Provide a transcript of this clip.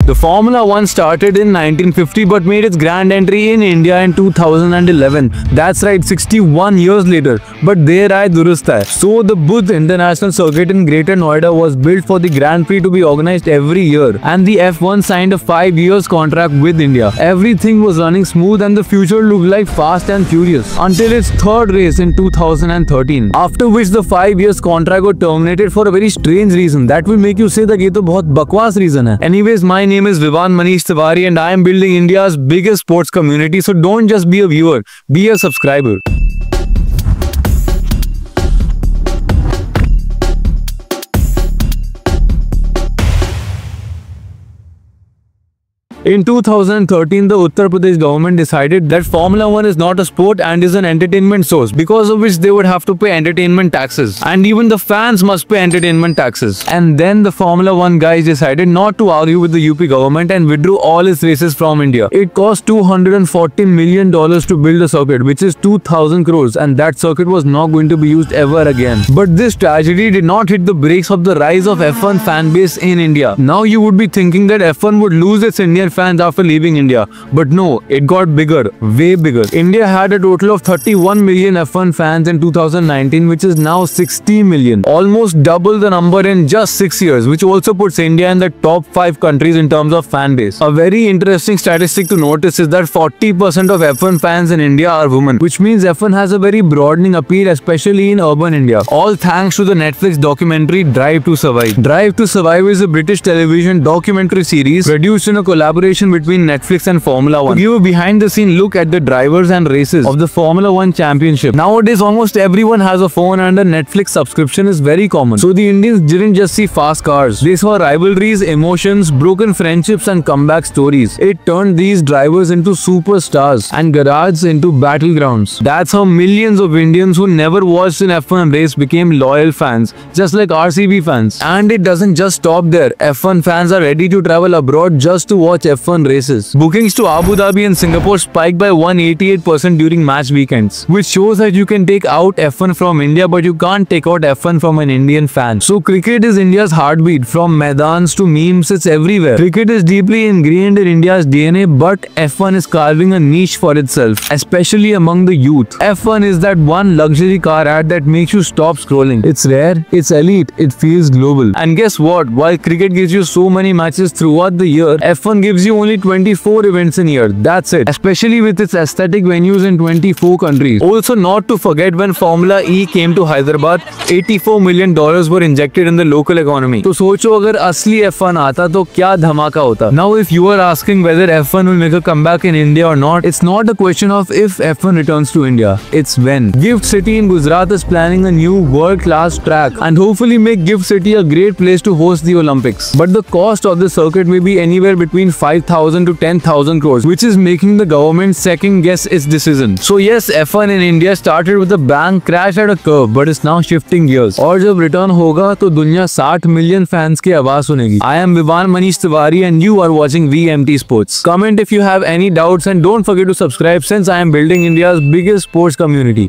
The Formula One started in 1950 but made its grand entry in India in 2011. That's right, 61 years later. But there I durust hai. So the Budh International Circuit in Greater Noida was built for the Grand Prix to be organized every year, and the F1 signed a 5 years contract with India. Everything was running smooth and the future looked like Fast and Furious until its third race in 2013, after which the 5 years contract got terminated for a very strange reason that will make you say that ये तो बहुत बकवास reason है. Anyways, my name is Vivan Manish Tiwari and I am building India's biggest sports community, so don't just be a viewer, be a subscriber. In 2013, the Uttar Pradesh government decided that Formula One is not a sport and is an entertainment source, because of which they would have to pay entertainment taxes, and even the fans must pay entertainment taxes. And then the Formula One guys decided not to argue with the UP government and withdrew all its races from India. It cost $240 million to build a circuit, which is 2,000 crores, and that circuit was not going to be used ever again. But this tragedy did not hit the brakes of the rise of F1 fan base in India. Now you would be thinking that F1 would lose its Indian fans after leaving India, but no, it got bigger, way bigger. India had a total of 31 million F1 fans in 2019, which is now 60 million, almost double the number in just 6 years, which also puts India in the top 5 countries in terms of fan base. A very interesting statistic to notice is that 40% of F1 fans in India are women, which means F1 has a very broadening appeal, especially in urban India. All thanks to the Netflix documentary Drive to Survive. Drive to Survive is a British television documentary series produced in a collaboration between Netflix and Formula One to give a behind-the-scene look at the drivers and races of the Formula One Championship. Nowadays, almost everyone has a phone and a Netflix subscription is very common. So the Indians didn't just see fast cars. They saw rivalries, emotions, broken friendships and comeback stories. It turned these drivers into superstars and garages into battlegrounds. That's how millions of Indians who never watched an F1 race became loyal fans, just like RCB fans. And it doesn't just stop there. F1 fans are ready to travel abroad just to watch F1 races. Bookings to Abu Dhabi and Singapore spiked by 188% during match weekends, which shows that you can take out F1 from India, but you can't take out F1 from an Indian fan. So cricket is India's heartbeat. From Maidans to memes, it's everywhere. Cricket is deeply ingrained in India's DNA, but F1 is carving a niche for itself, especially among the youth. F1 is that one luxury car ad that makes you stop scrolling. It's rare, it's elite, it feels global. And guess what? While cricket gives you so many matches throughout the year, F1 gives you only 24 events in a year. That's it. Especially with its aesthetic venues in 24 countries. Also, not to forget, when Formula E came to Hyderabad, $84 million were injected in the local economy. So सोचो अगर असली F1 आता तो क्या धमाका होता. Now if you are asking whether F1 will make a comeback in India or not, it's not a question of if F1 returns to India. It's when. Gift City in Gujarat is planning a new world-class track and hopefully make Gift City a great place to host the Olympics. But the cost of the circuit may be anywhere between 5,000 to 10,000 crores, which is making the government second guess its decision. So yes, F1 in India started with a bang, crashed at a curve, but it's now shifting gears. और जब return होगा तो दुनिया 60 million fans की आवाज सुनेगी. I am Vivan Manish Tiwari and you are watching VMT Sports. Comment if you have any doubts and don't forget to subscribe, since I am building India's biggest sports community.